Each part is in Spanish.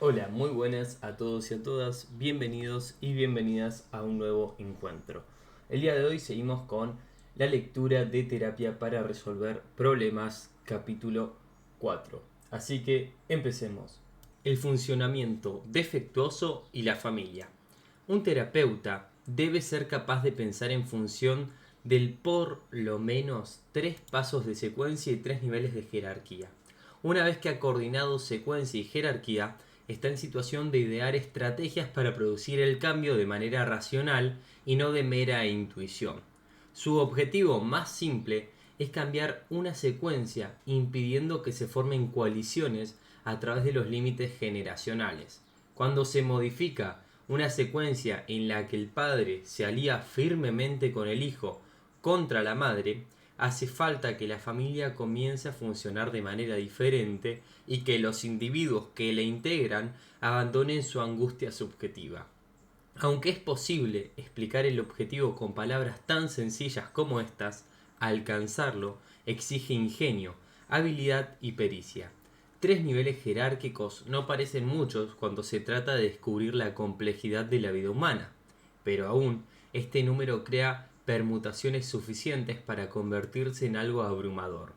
Hola, muy buenas a todos y a todas, bienvenidos y bienvenidas a un nuevo encuentro. El día de hoy seguimos con la lectura de Terapia para resolver problemas, capítulo 4. Así que empecemos. El funcionamiento defectuoso y la familia. Un terapeuta debe ser capaz de pensar en función del por lo menos 3 pasos de secuencia y 3 niveles de jerarquía. Una vez que ha coordinado secuencia y jerarquía, está en situación de idear estrategias para producir el cambio de manera racional y no de mera intuición. Su objetivo más simple es cambiar una secuencia impidiendo que se formen coaliciones a través de los límites generacionales. Cuando se modifica una secuencia en la que el padre se alía firmemente con el hijo contra la madre, hace falta que la familia comience a funcionar de manera diferente y que los individuos que la integran abandonen su angustia subjetiva. Aunque es posible explicar el objetivo con palabras tan sencillas como estas, alcanzarlo exige ingenio, habilidad y pericia. 3 niveles jerárquicos no parecen muchos cuando se trata de descubrir la complejidad de la vida humana, pero aún este número crea permutaciones suficientes para convertirse en algo abrumador.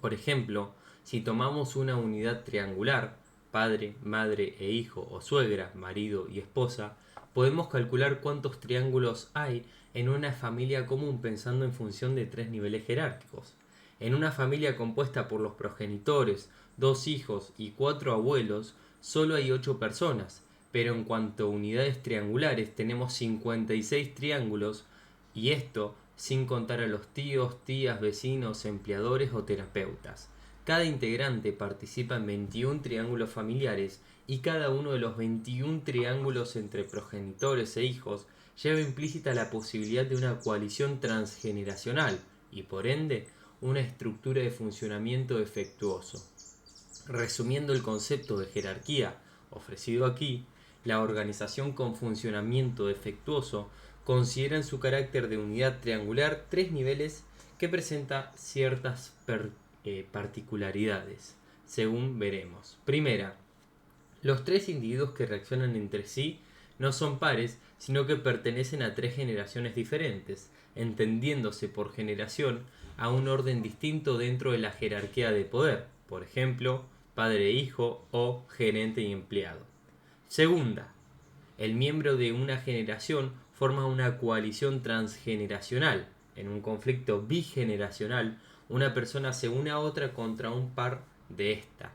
Por ejemplo, si tomamos una unidad triangular, padre, madre e hijo o suegra, marido y esposa, podemos calcular cuántos triángulos hay en una familia común pensando en función de 3 niveles jerárquicos. En una familia compuesta por los progenitores, 2 hijos y 4 abuelos, solo hay 8 personas, pero en cuanto a unidades triangulares tenemos 56 triángulos, y esto sin contar a los tíos, tías, vecinos, empleadores o terapeutas. Cada integrante participa en 21 triángulos familiares y cada uno de los 21 triángulos entre progenitores e hijos lleva implícita la posibilidad de una coalición transgeneracional y por ende una estructura de funcionamiento defectuoso. Resumiendo el concepto de jerarquía ofrecido aquí, la organización con funcionamiento defectuoso considera en su carácter de unidad triangular 3 niveles que presenta ciertas particularidades, según veremos. Primera, los 3 individuos que reaccionan entre sí no son pares, sino que pertenecen a 3 generaciones diferentes, entendiéndose por generación a un orden distinto dentro de la jerarquía de poder, por ejemplo, padre-hijo o gerente y empleado. Segunda, el miembro de una generación forma una coalición transgeneracional. En un conflicto bigeneracional, una persona se une a otra contra un par de esta.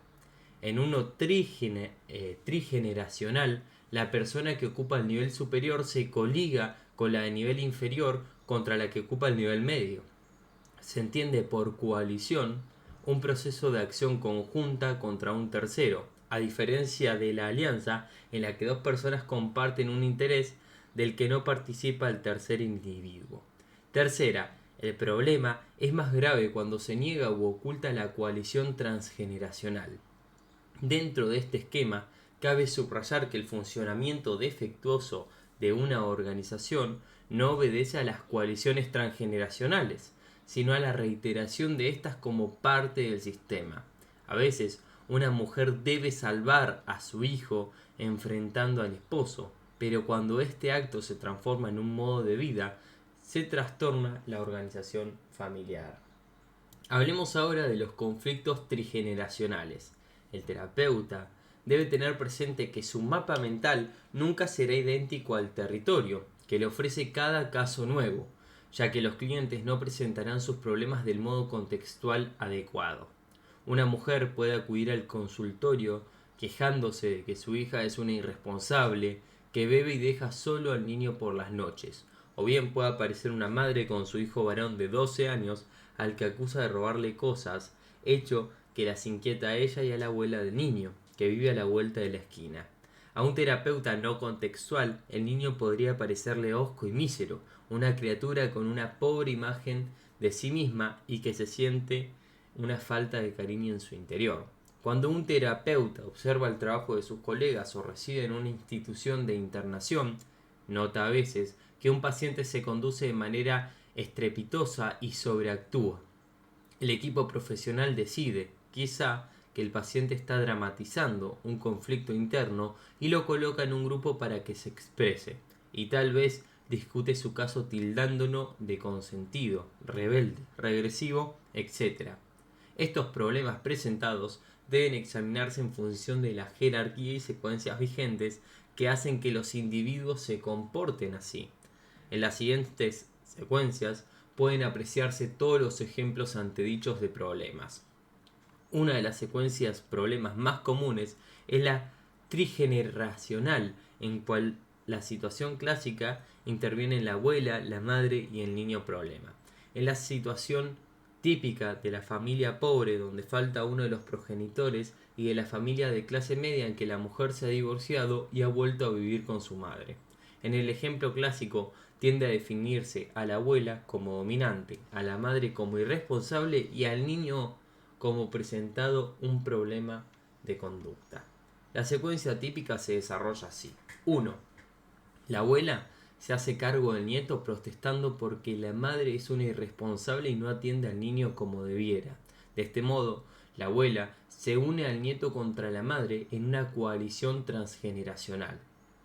En uno trigeneracional, la persona que ocupa el nivel superior se coliga con la de nivel inferior contra la que ocupa el nivel medio. Se entiende por coalición un proceso de acción conjunta contra un tercero, a diferencia de la alianza en la que 2 personas comparten un interés del que no participa el tercer individuo. Tercera, el problema es más grave cuando se niega u oculta la coalición transgeneracional. Dentro de este esquema, cabe subrayar que el funcionamiento defectuoso de una organización no obedece a las coaliciones transgeneracionales, sino a la reiteración de estas como parte del sistema. A veces, una mujer debe salvar a su hijo enfrentando al esposo, pero cuando este acto se transforma en un modo de vida, se trastorna la organización familiar. Hablemos ahora de los conflictos trigeneracionales. El terapeuta debe tener presente que su mapa mental nunca será idéntico al territorio que le ofrece cada caso nuevo, ya que los clientes no presentarán sus problemas del modo contextual adecuado. Una mujer puede acudir al consultorio quejándose de que su hija es una irresponsable, que bebe y deja solo al niño por las noches, o bien puede aparecer una madre con su hijo varón de 12 años al que acusa de robarle cosas, hecho que las inquieta a ella y a la abuela del niño, que vive a la vuelta de la esquina. A un terapeuta no contextual, el niño podría parecerle hosco y mísero, una criatura con una pobre imagen de sí misma y que se siente una falta de cariño en su interior. Cuando un terapeuta observa el trabajo de sus colegas o reside en una institución de internación, nota a veces que un paciente se conduce de manera estrepitosa y sobreactúa. El equipo profesional decide, quizá, que el paciente está dramatizando un conflicto interno y lo coloca en un grupo para que se exprese, y tal vez discute su caso tildándolo de consentido, rebelde, regresivo, etc. Estos problemas presentados deben examinarse en función de la jerarquía y secuencias vigentes que hacen que los individuos se comporten así. En las siguientes secuencias pueden apreciarse todos los ejemplos antedichos de problemas. Una de las secuencias problemas más comunes es la trigeneracional, en cual la situación clásica interviene la abuela, la madre y el niño problema. En la situación típica de la familia pobre, donde falta uno de los progenitores, y de la familia de clase media en que la mujer se ha divorciado y ha vuelto a vivir con su madre. En el ejemplo clásico tiende a definirse a la abuela como dominante, a la madre como irresponsable y al niño como presentado un problema de conducta. La secuencia típica se desarrolla así. 1. La abuela se hace cargo del nieto protestando porque la madre es una irresponsable y no atiende al niño como debiera. De este modo, la abuela se une al nieto contra la madre en una coalición transgeneracional.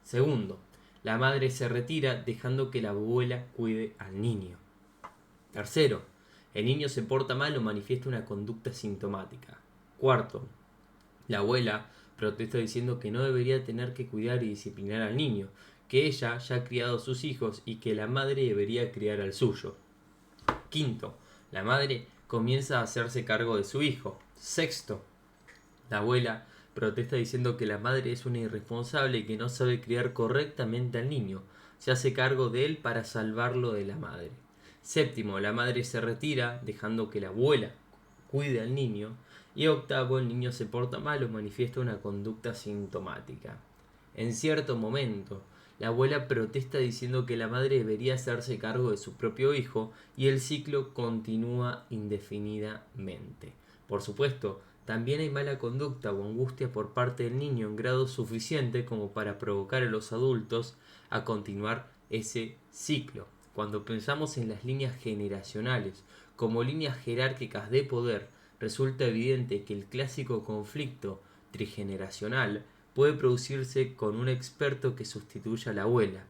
Segundo, la madre se retira dejando que la abuela cuide al niño. Tercero, el niño se porta mal o manifiesta una conducta sintomática. Cuarto, la abuela protesta diciendo que no debería tener que cuidar y disciplinar al niño, que ella ya ha criado a sus hijos y que la madre debería criar al suyo. Quinto, la madre comienza a hacerse cargo de su hijo. Sexto, la abuela protesta diciendo que la madre es una irresponsable y que no sabe criar correctamente al niño. Se hace cargo de él para salvarlo de la madre. Séptimo, la madre se retira dejando que la abuela cuide al niño. Y octavo, el niño se porta mal o manifiesta una conducta sintomática. En cierto momento, la abuela protesta diciendo que la madre debería hacerse cargo de su propio hijo y el ciclo continúa indefinidamente. Por supuesto, también hay mala conducta o angustia por parte del niño en grado suficiente como para provocar a los adultos a continuar ese ciclo. Cuando pensamos en las líneas generacionales como líneas jerárquicas de poder, resulta evidente que el clásico conflicto trigeneracional puede producirse con un experto que sustituya a la abuela.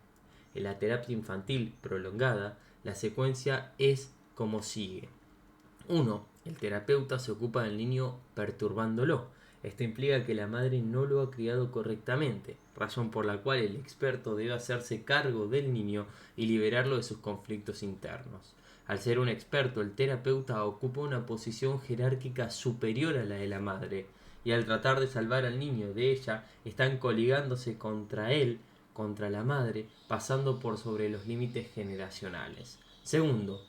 En la terapia infantil prolongada, la secuencia es como sigue. 1. El terapeuta se ocupa del niño perturbándolo. Esto implica que la madre no lo ha criado correctamente, razón por la cual el experto debe hacerse cargo del niño y liberarlo de sus conflictos internos. Al ser un experto, el terapeuta ocupa una posición jerárquica superior a la de la madre, y al tratar de salvar al niño de ella, están coligándose contra él, contra la madre, pasando por sobre los límites generacionales. Segundo,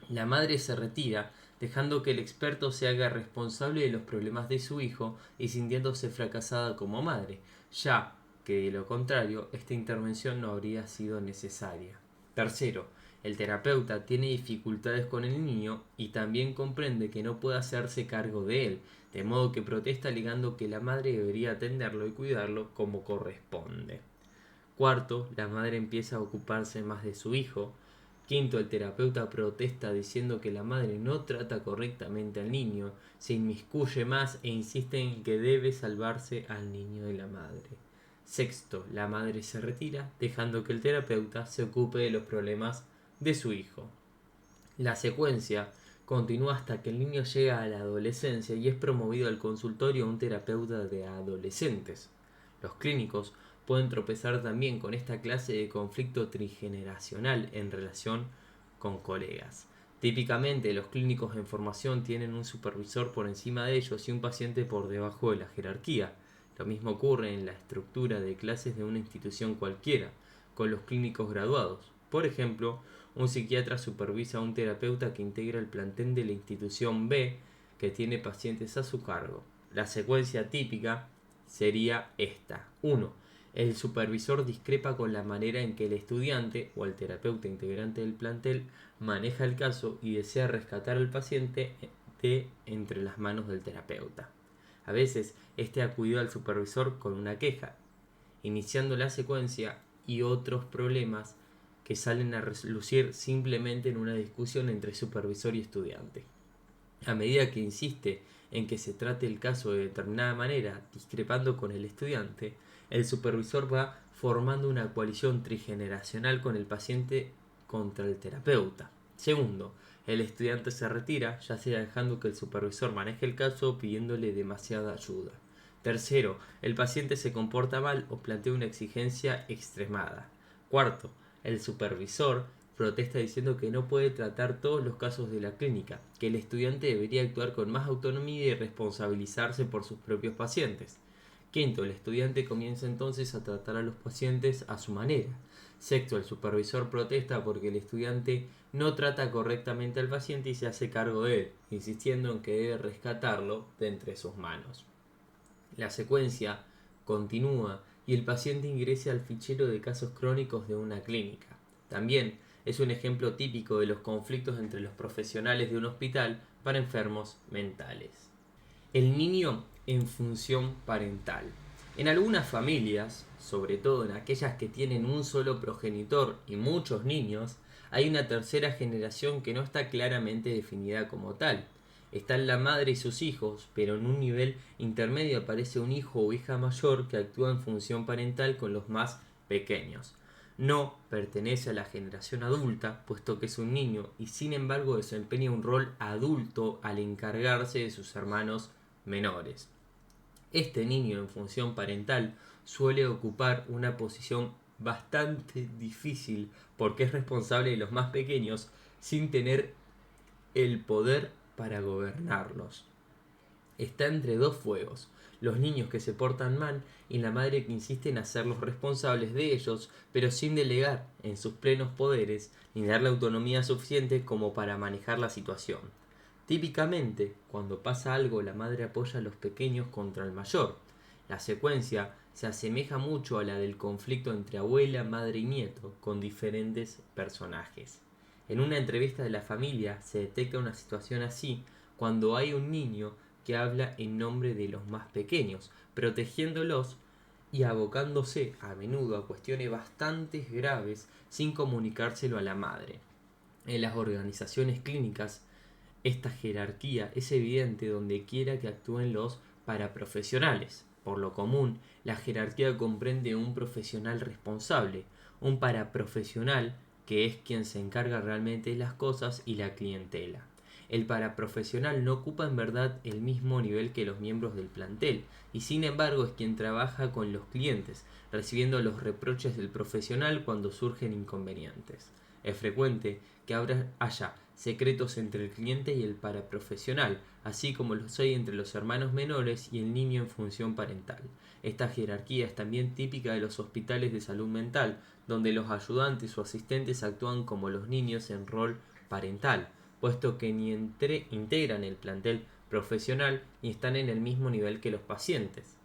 la madre se retira, dejando que el experto se haga responsable de los problemas de su hijo y sintiéndose fracasada como madre, ya que de lo contrario, esta intervención no habría sido necesaria. Tercero, el terapeuta tiene dificultades con el niño y también comprende que no puede hacerse cargo de él, de modo que protesta alegando que la madre debería atenderlo y cuidarlo como corresponde. Cuarto, la madre empieza a ocuparse más de su hijo. Quinto, el terapeuta protesta diciendo que la madre no trata correctamente al niño, se inmiscuye más e insiste en que debe salvarse al niño de la madre. Sexto, la madre se retira, dejando que el terapeuta se ocupe de los problemas de su hijo. La secuencia continúa hasta que el niño llega a la adolescencia y es promovido al consultorio a un terapeuta de adolescentes. Los clínicos pueden tropezar también con esta clase de conflicto trigeneracional en relación con colegas. Típicamente los clínicos en formación tienen un supervisor por encima de ellos y un paciente por debajo de la jerarquía. Lo mismo ocurre en la estructura de clases de una institución cualquiera, con los clínicos graduados. Por ejemplo, un psiquiatra supervisa a un terapeuta que integra el plantel de la institución B que tiene pacientes a su cargo. La secuencia típica sería esta. 1. El supervisor discrepa con la manera en que el estudiante o el terapeuta integrante del plantel maneja el caso y desea rescatar al paciente de entre las manos del terapeuta. A veces, este acudió al supervisor con una queja, iniciando la secuencia y otros problemas que salen a relucir simplemente en una discusión entre supervisor y estudiante. A medida que insiste en que se trate el caso de determinada manera, discrepando con el estudiante, el supervisor va formando una coalición trigeneracional con el paciente contra el terapeuta. Segundo, el estudiante se retira, ya sea dejando que el supervisor maneje el caso o pidiéndole demasiada ayuda. Tercero, el paciente se comporta mal o plantea una exigencia extremada. Cuarto, el supervisor protesta diciendo que no puede tratar todos los casos de la clínica, que el estudiante debería actuar con más autonomía y responsabilizarse por sus propios pacientes. Quinto, el estudiante comienza entonces a tratar a los pacientes a su manera. Sexto, el supervisor protesta porque el estudiante no trata correctamente al paciente y se hace cargo de él, insistiendo en que debe rescatarlo de entre sus manos. La secuencia continúa y el paciente ingresa al fichero de casos crónicos de una clínica. También es un ejemplo típico de los conflictos entre los profesionales de un hospital para enfermos mentales. El niño en función parental. En algunas familias, sobre todo en aquellas que tienen un solo progenitor y muchos niños, hay una tercera generación que no está claramente definida como tal. Están la madre y sus hijos, pero en un nivel intermedio aparece un hijo o hija mayor que actúa en función parental con los más pequeños. No pertenece a la generación adulta, puesto que es un niño y sin embargo desempeña un rol adulto al encargarse de sus hermanos menores. Este niño en función parental suele ocupar una posición bastante difícil porque es responsable de los más pequeños sin tener el poder para gobernarlos. Está entre dos fuegos, los niños que se portan mal y la madre que insiste en hacerlos responsables de ellos, pero sin delegar en sus plenos poderes ni darle autonomía suficiente como para manejar la situación. Típicamente, cuando pasa algo, la madre apoya a los pequeños contra el mayor. La secuencia se asemeja mucho a la del conflicto entre abuela, madre y nieto, con diferentes personajes. En una entrevista de la familia se detecta una situación así cuando hay un niño que habla en nombre de los más pequeños, protegiéndolos y abocándose a menudo a cuestiones bastante graves sin comunicárselo a la madre. En las organizaciones clínicas, esta jerarquía es evidente donde quiera que actúen los paraprofesionales. Por lo común, la jerarquía comprende un profesional responsable, un paraprofesional que es quien se encarga realmente de las cosas y la clientela. El paraprofesional no ocupa en verdad el mismo nivel que los miembros del plantel y sin embargo es quien trabaja con los clientes, recibiendo los reproches del profesional cuando surgen inconvenientes. Es frecuente que haya secretos entre el cliente y el paraprofesional, así como los hay entre los hermanos menores y el niño en función parental. Esta jerarquía es también típica de los hospitales de salud mental, donde los ayudantes o asistentes actúan como los niños en rol parental, puesto que ni integran el plantel profesional ni están en el mismo nivel que los pacientes,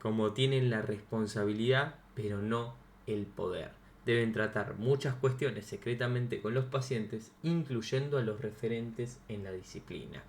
como tienen la responsabilidad pero no el poder. Deben tratar muchas cuestiones secretamente con los pacientes, incluyendo a los referentes en la disciplina.